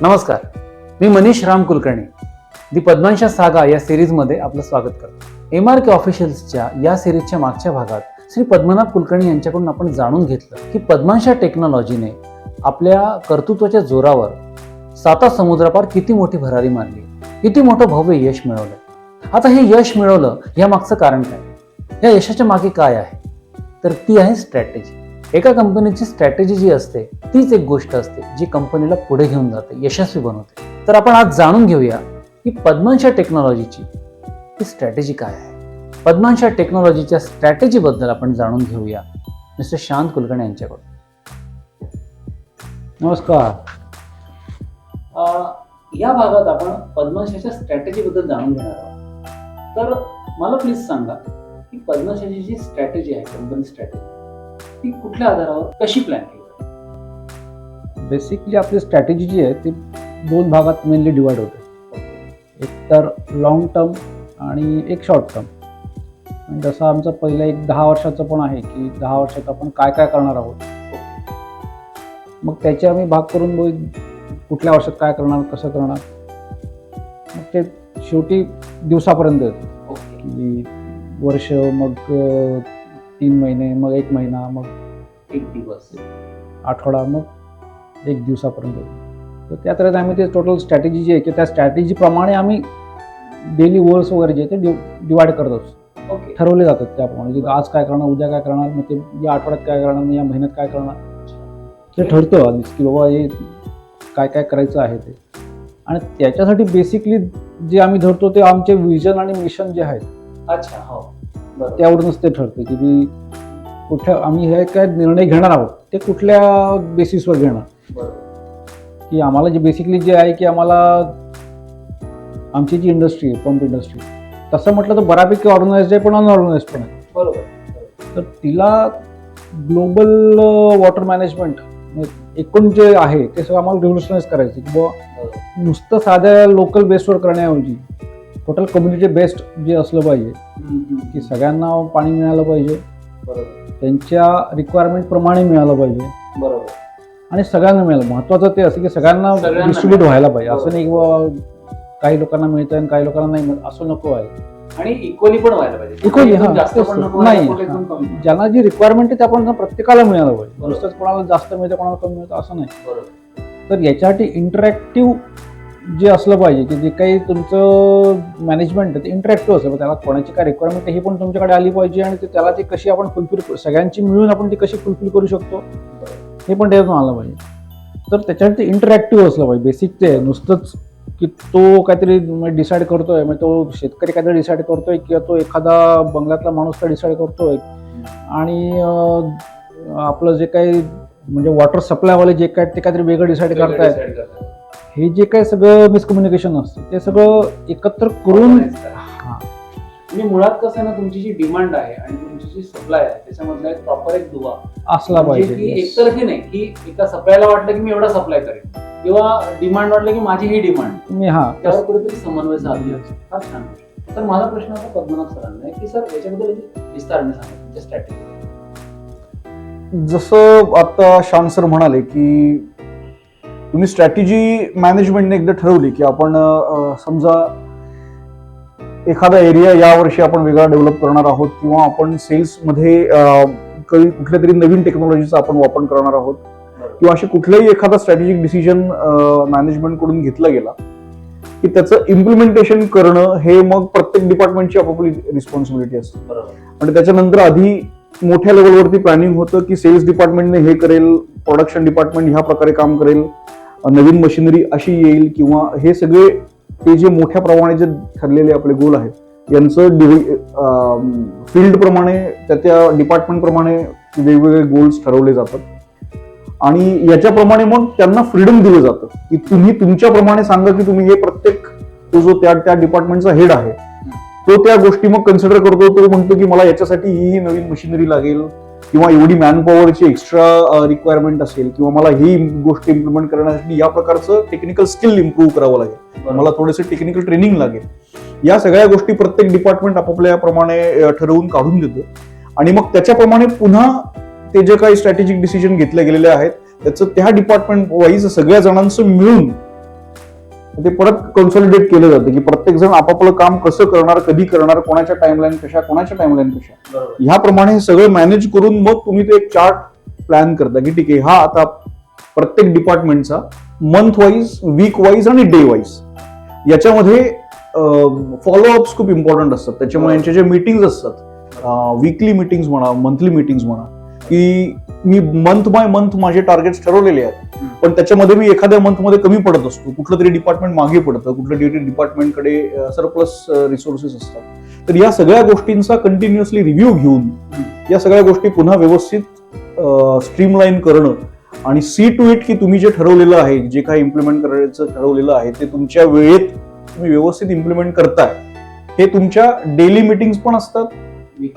नमस्कार, मी मनीष राम कुलकर्णी. दी पद्मांशा सागा या सिरीजमध्ये आपलं स्वागत करतो. MRK ऑफिशियल्सच्या या सिरीजच्या मागच्या भागात श्री पद्मनाभ कुलकर्णी यांच्याकडून आपण जाणून घेतलं की पद्मांशा टेक्नॉलॉजीने आपल्या कर्तृत्वाच्या जोरावर 7 समुद्रापार किती मोठी भरारी मारली, किती मोठं भव्य यश मिळवलं. आता हे यश मिळवलं या मागचं कारण काय, या यशाच्या मागे काय आहे, तर ती आहे स्ट्रॅटेजी. एका कंपनीची स्ट्रॅटेजी जी असते तीच एक गोष्ट असते जी कंपनीला पुढे घेऊन जाते, यशस्वी बनवते. तर आपण आज जाणून घेऊया की पद्मांशा टेक्नॉलॉजीची ही स्ट्रॅटेजी काय आहे. पद्मांशा टेक्नॉलॉजीच्या स्ट्रॅटेजीबद्दल आपण जाणून घेऊया मिस्टर शांत कुलकर्णी यांच्याकडून. नमस्कार. या भागात आपण पद्मांशाच्या स्ट्रॅटेजीबद्दल जाणून घेणार आहोत. तर मला प्लीज सांगा की पद्मांशाची जी स्ट्रॅटेजी आहे, कंपनी स्ट्रॅटेजी, ती कुठल्या आधारावर कशी प्लॅन केली? बेसिकली आपली स्ट्रॅटेजी जी आहे ती 2 भागात मेनली डिवाइड होते. एक तर लॉंग टर्म आणि एक शॉर्ट टर्म. आणि जसं आमचं पहिलं एक 10 वर्षाचं पण आहे की 10 वर्षात आपण काय काय करणार आहोत, मग त्याचे आम्ही भाग करून कुठल्या वर्षात काय करणार, कसं करणार, मग ते शेवटी दिवसापर्यंत येतो की वर्ष, मग 3 महिने, मग 1 महिना, मग 1 दिवस, आठवडा, मग 1 दिवसापर्यंत. तर त्या तऱ्हेने आम्ही ते टोटल स्ट्रॅटेजी जी आहे की त्या स्ट्रॅटेजीप्रमाणे आम्ही डेली वर्क्स वगैरे जे ते डिवाइड करत असतो. ठरवले जातात त्याप्रमाणे की आज काय करणार, उद्या काय करणार, मग ते या आठवड्यात काय करणार, मग या महिन्यात काय करणार, ते ठरतं आधीच की बाबा हे काय काय करायचं आहे ते. आणि त्याच्यासाठी बेसिकली जे आम्ही धरतो ते आमचे विजन आणि मिशन जे आहेत. अच्छा, हो, त्यावरूनच ते ठरते की मी कुठल्या आम्ही हे काय निर्णय घेणार आहोत ते कुठल्या बेसिसवर घेणार. की आम्हाला जे बेसिकली जे आहे की आम्हाला आमची जी इंडस्ट्री आहे, पंप इंडस्ट्री, तसं म्हटलं तर बऱ्यापैकी ऑर्गनाइज्ड आहे पण अनऑर्गनाइज्ड पण आहे. बरोबर. तर तिला ग्लोबल वॉटर मॅनेजमेंट एकूण जे आहे ते सगळं आम्हाला रिव्होल्युशनाइज करायचं की बुवा नुसतं साध्या लोकल बेसवर करण्याऐवजी टोटल कम्युनिटी बेस्ड जे असलं पाहिजे की सगळ्यांना पाणी मिळालं पाहिजे, त्यांच्या रिक्वायरमेंट प्रमाणे मिळालं पाहिजे, बरोबर, आणि सगळ्यांना मिळालं. महत्वाचं ते असं की सगळ्यांना डिस्ट्रीब्यूट व्हायला पाहिजे. असं नाही की काही लोकांना मिळतं आणि काही लोकांना नाही मिळत, असं नको आहे. आणि इक्वली पण व्हायला पाहिजे. इक्वली, नाही, ज्यांना जी रिक्वायरमेंट आहे त्या पण प्रत्येकाला मिळालं पाहिजे. नुसतंच कोणाला जास्त मिळतं कोणाला कमी मिळतं असं नाही. तर याच्यासाठी इंटरॅक्टिव्ह जे असलं पाहिजे की जे काही तुमचं मॅनेजमेंट आहे ते इंटरॅक्टिव्ह असलं, त्याला कोणाची काय रिक्वायरमेंट आहे ही पण तुमच्याकडे आली पाहिजे आणि त्याला ती कशी आपण फुलफिल, सगळ्यांची मिळून आपण ती कशी फुलफिल करू शकतो हे पण त्यातून आलं पाहिजे. तर त्याच्यासाठी इंटरॅक्टिव्ह असलं पाहिजे. बेसिक ते नुसतंच की तो काहीतरी डिसाईड करतोय, म्हणजे तो शेतकरी काहीतरी डिसाईड करतोय किंवा तो एखादा बंगल्यातला माणूस काय डिसाईड करतोय आणि आपलं जे काही म्हणजे वॉटर सप्लायवाले जे काय ते काहीतरी वेगळं डिसाईड करतायत. हे जे काही सगळं मिसकम्युनिकेशन असतं ते सगळं एकत्र करून म्हणजे मुळात कसं आहे ना, तुमची जी डिमांड आहे आणि तुमची जी सप्लाय आहे त्याच्यामधला एक प्रॉपर एक दुवा असला पाहिजे. की एकतर्फी नाही की एका सप्लायला वाटलं की मी एवढा सप्लाय करेन किंवा डिमांड वाटलं की माझी ही डिमांड, मी त्यावर कुठेतरी समन्वय साधला. फार छान. तर माझा प्रश्न होता पद्मनाभ सरांना की सर याच्याबद्दल विस्ताराने सांगा तुमच्या स्ट्रॅटेजी. जसं आता शांत सर म्हणाले की तुम्ही स्ट्रॅटेजी मॅनेजमेंटने एकदा ठरवली की आपण समजा एखादा एरिया यावर्षी आपण वेगळा डेव्हलप करणार आहोत किंवा आपण सेल्समध्ये कुठल्या तरी नवीन टेक्नॉलॉजीचा आपण वापर करणार आहोत किंवा असे कुठलाही एखादा स्ट्रॅटेजिक डिसिजन मॅनेजमेंटकडून घेतला गेला की त्याचं इम्प्लिमेंटेशन करणं हे मग प्रत्येक डिपार्टमेंटची आपापली रिस्पॉन्सिबिलिटी असते. म्हणजे त्याच्यानंतर आधी मोठ्या लेवलवरती प्लॅनिंग होतं की सेल्स डिपार्टमेंटने हे करेल, प्रोडक्शन डिपार्टमेंट ह्या प्रकारे काम करेल, नवीन मशिनरी अशी येईल, किंवा हे सगळे ते जे मोठ्या प्रमाणे जे ठरलेले आपले गोल आहेत यांचं फील्ड प्रमाणे त्या डिपार्टमेंट प्रमाणे वेगवेगळे गोल्स ठरवले जातात आणि याच्याप्रमाणे मग त्यांना फ्रीडम दिलं जातं की तुम्ही तुमच्याप्रमाणे सांगा की तुम्ही हे प्रत्येक तो जो त्या डिपार्टमेंटचा हेड आहे तो त्या गोष्टी मग कन्सिडर करतो. तो म्हणतो की मला याच्यासाठी ही नवीन मशिनरी लागेल किंवा एवढी मॅनपॉवरची एक्स्ट्रा रिक्वायरमेंट असेल किंवा मला ही गोष्ट इम्प्लिमेंट करण्यासाठी या प्रकारचं टेक्निकल स्किल इम्प्रूव्ह करावं लागेल, मला थोडंसं टेक्निकल ट्रेनिंग लागेल. या सगळ्या गोष्टी प्रत्येक डिपार्टमेंट आपापल्या प्रमाणे ठरवून काढून देतं आणि मग त्याच्याप्रमाणे पुन्हा ते जे काही स्ट्रॅटेजिक डिसिजन घेतले गेलेले आहेत त्याचं त्या डिपार्टमेंट वाईज सगळ्या जणांचं मिळून ते परत कन्सॉलिडेट केलं जातं की प्रत्येक जण आपापलं काम कसं करणार, कधी करणार, कोणाच्या टाइमलाईन कशा, कोणाच्या टाइमलाईन कशा, ह्याप्रमाणे हे सगळं मॅनेज करून मग तुम्ही ते एक चार्ट प्लॅन करता की ठीक आहे, हा आता प्रत्येक डिपार्टमेंटचा मंथ वाईज, वीक वाईज आणि डे वाईज याच्यामध्ये फॉलोअप्स खूप इम्पॉर्टंट असतात. त्याच्यामुळे यांच्या ज्या मीटिंग्स असतात, वीकली मीटिंग्स म्हणा, मंथली मीटिंग्स म्हणा, की मी मंथ बाय मंथ माझे टार्गेट्स ठरवलेले आहेत, पण त्याच्यामध्ये मी एखाद्या मंथमध्ये कमी पडत असतो, कुठलं तरी डिपार्टमेंट मागे पडतं, कुठलं तरी डिपार्टमेंटकडे सरप्लस रिसोर्सेस असतात. तर या सगळ्या गोष्टींचा कंटिन्युअसली रिव्ह्यू घेऊन या सगळ्या गोष्टी पुन्हा व्यवस्थित स्ट्रीमलाईन करणं आणि सी टू इट की तुम्ही जे ठरवलेलं आहे, जे काही इम्प्लिमेंट करायचं ठरवलेलं आहे ते तुमच्या वेळेत तुम्ही व्यवस्थित इम्प्लिमेंट करताय. हे तुमच्या डेली मीटिंग्स पण असतात,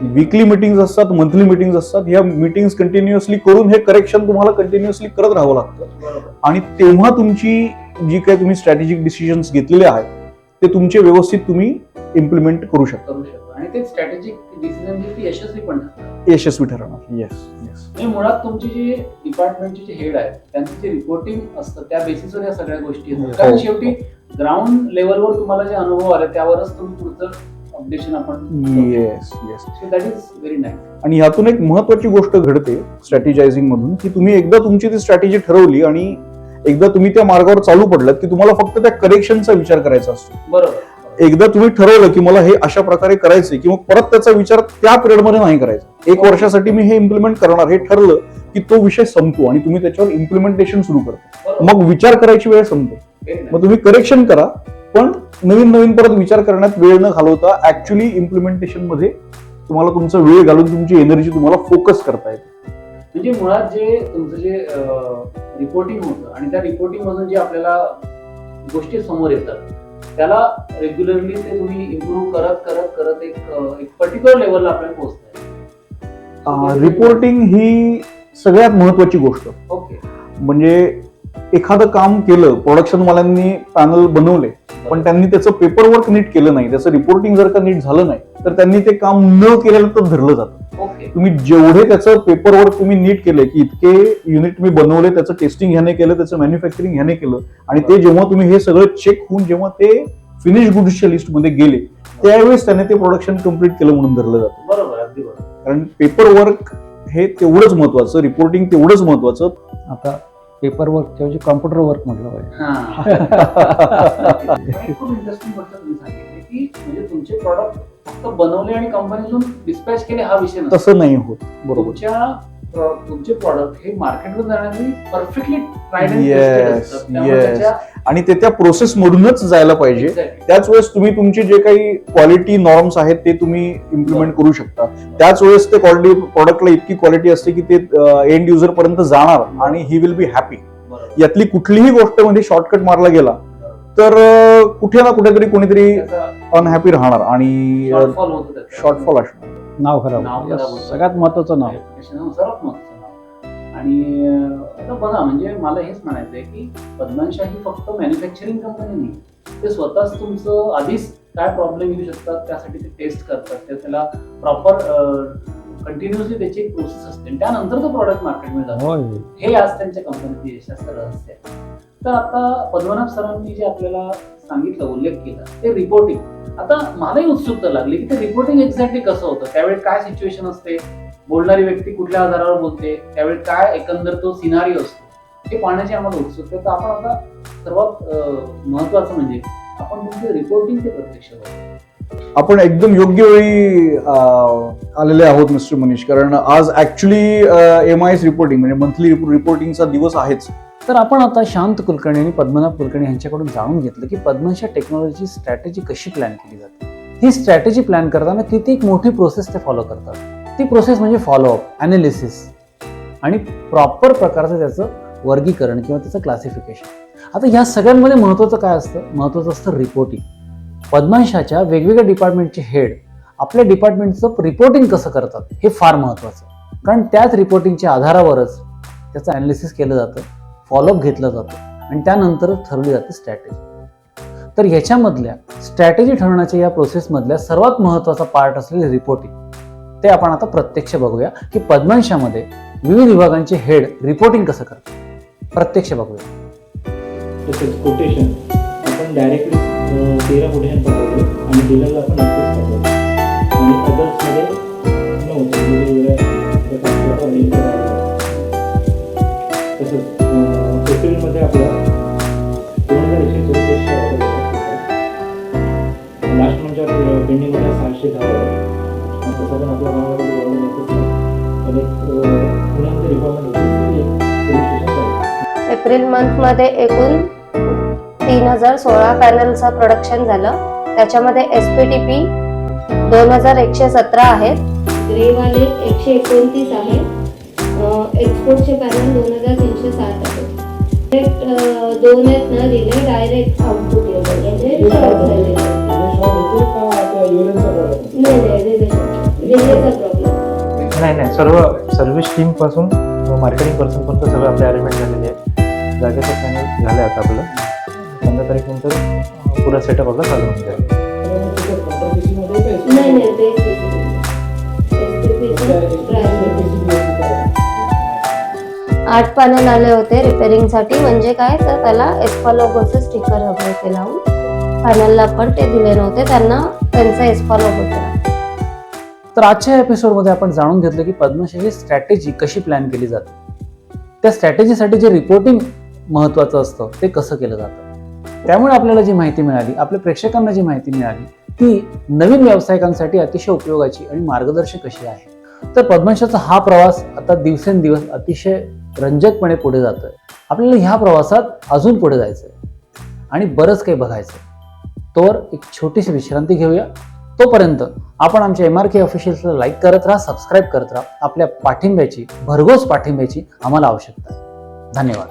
वीकली मीटिंग्स असतात, मंथली मीटिंग्स असतात. ह्या मीटिंग्स कंटिन्युअसली करून हे करेक्शन तुम्हाला कंटिन्युअसली करत राहावं लागतं आणि तेव्हा तुमची जी काही तुम्ही स्ट्रॅटेजिक डिसिजन्स घेतलेले आहेत ते तुमचे व्यवस्थित तुम्ही इम्प्लिमेंट करू शकता आणि ते स्ट्रॅटेजिक डिसिजन यशस्वी पण यशस्वी ठरवणार. Yes yes. म्हणजे मुळात तुमची जी डिपार्टमेंटचे जे हेड आहेत त्यांचं जे रिपोर्टिंग असतं त्या बेसिसवर या सगळ्या गोष्टी असतात. कारण शेवटी ग्राउंड लेवलवर तुम्हाला जे अनुभव आले त्यावरच तुम्ही पुढचं अपडेशन आपण. Yes yes. That is very nice. आणि ह्यातून एक महत्वाची गोष्ट घडते स्ट्रॅटेजायझिंग मधून की तुम्ही एकदा तुमची ती स्ट्रॅटेजी ठरवली आणि एकदा तुम्ही त्या मार्गावर चालू पडलात की तुम्हाला फक्त त्या करेक्शनचा विचार करायचा असतो. बरोबर. एकदा तुम्ही ठरवलं की मला हे अशा प्रकारे करायचंय किंवा परत त्याचा विचार त्या पिरियडमध्ये नाही करायचा. एक वर्षासाठी मी हे इम्प्लिमेंट करणार हे ठरलं की तो विषय संपतो आणि तुम्ही त्याच्यावर इम्प्लिमेंटेशन सुरू करता. मग विचार करायची वेळ संपतो. मग तुम्ही करेक्शन करा, पण नवीन नवीन परत विचार करण्यात वेळ न घालवता ऍक्च्युअली इम्प्लिमेंटेशन मध्ये तुम्हाला तुमचा वेळ घालून तुमची एनर्जी तुम्हाला फोकस करता येते. म्हणजे मुळात जे तुमचं जे रिपोर्टिंग होतं आणि त्या रिपोर्टिंग मधून जे आपल्याला गोष्टी समोर येतात त्याला रेग्युलरली ते तुम्ही इम्प्रूव्ह करत करत करत एक पर्टिक्युलर लेवलला आपल्याला पोहोचताय. रिपोर्टिंग ही सगळ्यात महत्वाची गोष्ट. ओके. म्हणजे एखादं काम केलं, प्रोडक्शन वाल्यांनी पॅनल बनवले पण त्यांनी त्याचं पेपर वर्क नीट केलं नाही, त्याचं रिपोर्टिंग जर का नीट झालं नाही तर त्यांनी ते काम न केलेलं तर धरलं जातं. ओके. तुम्ही जेवढे त्याचं पेपर वर्क तुम्ही नीट केलं की इतके युनिट मी बनवले, त्याचं टेस्टिंग ह्याने केलं, त्याचं मॅन्युफॅक्चरिंग ह्याने केलं आणि ते जेव्हा तुम्ही हे सगळं चेक होऊन जेव्हा ते फिनिश गुड्सच्या लिस्ट मध्ये गेले त्यावेळेस त्याने ते प्रोडक्शन कम्प्लीट केलं म्हणून धरलं जातं. बरोबर, अगदी बरोबर. कारण पेपर वर्क हे तेवढंच महत्वाचं, रिपोर्टिंग तेवढंच महत्वाचं. आता पेपर वर्क ऐवजी कॉम्प्युटर वर्क म्हटलं पाहिजे. खूप इंटरेस्टिंग गोष्ट तुम्ही सांगितली की म्हणजे तुमचे प्रॉडक्ट फक्त बनवले आणि कंपनीतून डिस्पॅच केले हा विषय नसतो. तसं नाही होत. बरोबर. तुमचे प्रॉडक्ट हे मार्केटमध्ये जाण्यासाठी perfectly triad and Yes, tested असतात. त्यामुळे yes. त्याच्या आणि ते त्या प्रोसेस मधूनच जायला पाहिजे. Exactly. त्याच वेळेस तुम्ही तुमचे जे काही क्वालिटी नॉर्म्स आहेत ते तुम्ही इम्प्लिमेंट करू शकता. त्याच वेळेस ते क्वालिटी प्रॉडक्टला इतकी क्वालिटी असते की ते एंड युजर पर्यंत जाणार आणि ही विल बी हॅपी. बरोबर. यातली कुठलीही गोष्ट मध्ये शॉर्टकट मारला गेला तर कुठे ना कुठेतरी कोणीतरी त्याचा अनहॅपी राहणार आणि shortfall होतं त्याचं. शॉर्टफॉल असणार. नाव खराब नाव होतं. खराब Yes, होतं. सगळ्यात महत्वाचं नाव. सर्वात महत्वाचं नाव. आणि आता बघा म्हणजे मला हेच म्हणायचं आहे की पद्मांशा ही फक्त मॅन्युफॅक्चरिंग कंपनी नाही, ते स्वतःच तुमचं आधीच काय प्रॉब्लेम येऊ शकतात त्यासाठी ते टेस्ट करतात, त्याला प्रॉपर कंटिन्युअसली त्याची एक प्रोसेस असते आणि त्यानंतर तो प्रॉडक्ट मार्केटमध्ये जातो. होय. हे आज त्यांच्या कंपनीचे यशाचं रहस्य आहे. तर आता पद्मनाभ सरांनी जे आपल्याला सांगितलं, उल्लेख केला ते रिपोर्टिंग. आता मलाही उत्सुकता लागली की ते रिपोर्टिंग एक्झॅक्टली कसं होतं, त्यावेळी काय सिच्युएशन असते, बोलणारी व्यक्ती कुठल्या आधारावर बोलते, त्यावेळी काय एकंदर तो सिनारिओ असतो हे पाहण्याची आम्हाला उत्सुकता आहे. तर आपण आता सर्वात महत्वाचं म्हणजे आपण तुमचे रिपोर्टिंग ते प्रत्यक्ष बघू. आपण एकदम योग्य वेळी आलेले आहोत मिस्टर मनीष, कारण आज ऍक्च्युली MIS रिपोर्टिंग म्हणजे मंथली रिपोर्टिंगचा दिवस आहेच. तर आपण आता शांत कुलकर्णी आणि पद्मनाभ कुलकर्णी यांच्याकडून जाणून घेतलं की पद्मांशा टेक्नॉलॉजी स्ट्रॅटेजी कशी प्लॅन केली जाते. ही स्ट्रॅटेजी प्लॅन करताना किती एक मोठी प्रोसेस ते फॉलो करतात. ती प्रोसेस म्हणजे फॉलोअप, अनालिसिस आणि प्रॉपर प्रकारचं त्याचं वर्गीकरण किंवा त्याचं क्लासिफिकेशन. आता या सगळ्यांमध्ये महत्त्वाचं काय असतं, महत्त्वाचं असतं रिपोर्टिंग. पद्मांशाच्या वेगवेगळ्या डिपार्टमेंटचे हेड आपल्या डिपार्टमेंटचं रिपोर्टिंग कसं करतात हे फार महत्त्वाचं, कारण त्याच रिपोर्टिंगच्या आधारावरच त्याचं अनालिसिस केलं जातं, फॉलोअप घेतलं जातं आणि त्यानंतर ठरवली जाते स्ट्रॅटेजी. तर ह्याच्यामधल्या स्ट्रॅटेजी ठरवण्याच्या या प्रोसेसमधल्या सर्वात महत्त्वाचा पार्ट असलेले रिपोर्टिंग ते आपण आता प्रत्यक्ष बघूया की पद्मांशामध्ये विविध विभागांचे हेड रिपोर्टिंग कसं करतात. प्रत्यक्ष बघूया. तसेच कोटेशन आपण डायरेक्टली 13 कोटेशन पाठवतो आणि डीलरला आपण 21 पाठवतो आणि अदर्समध्ये 9 वेगवेगळ्या प्रकारचे आपण बिल करायला. तसंच एप्रिलमध्ये आपलं 2144 ऑर्डर लास्ट मंथच्या पेंडिंगमध्ये 610 तसं पण आपल्या गावामध्ये गव्हर्नमेंट येतच नाही आणि पुण्यामध्ये रिक्वायरमेंट होती पोलीस स्टेशन आहे. एप्रिल मंथमध्ये एकूण 3016 पॅनलचं प्रोडक्शन झालं. त्याच्यामध्ये SPTP 2117 आहेत, ग्रेवाले 129 आहेत, एक्सपोर्टचे पॅनल 2360 आहेत. दोन आहेत ना रिले डायरेक्ट आउटपुट येतो म्हणजे शॉर्ट झालेले. नाही रिलेचा प्रॉब्लेम नाही सर्व सर्व्हिस टीम पासून मार्केटिंग पर्सन पर्यंत सगळं आपले अरेंजमेंट झालेले आहे. जागेचं फायनल झालं आता आपलं 15 तारीखनंतर पुरा सेटअप आपला चालू होऊन जाईल. नाही आठ पॅनल आले होते रिपेअरिंगसाठी. म्हणजे काय तर त्याला एस्पा लोगोचं स्टिकर वगैरे ते लावून पॅनलला पण ते दिले नव्हते, त्यांना त्यांचा एस्पा लोगो केला. तर आजच्या एपिसोडमध्ये आपण जाणून घेतलं की पद्मश्रीची स्ट्रॅटेजी कशी प्लॅन केली जाते. त्या स्ट्रॅटेजीसाठी जे रिपोर्टिंग महत्त्वाचं असतं ते कसं केलं जातं. त्यामुळे आपल्याला जी माहिती मिळाली, आपल्या प्रेक्षकांना जी माहिती मिळाली ती नवीन व्यावसायिकांसाठी अतिशय उपयोगाची आणि मार्गदर्शक अशी आहे. तर पद्मश्रीचा हा प्रवास आता दिवसेंदिवस अतिशय रंजकपणे पुढे जातोय. आपल्याला ह्या प्रवासात अजून पुढे जायचंय आणि बरंच काही बघायचंय. तोवर एक छोटीशी विश्रांती घेऊया. तोपर्यंत आपण आमच्या MRK ऑफिशियल्सला लाईक करत राहा, सबस्क्राईब करत राहा. आपल्या पाठिंब्याची, भरघोस पाठिंब्याची आम्हाला आवश्यकता आहे. धन्यवाद.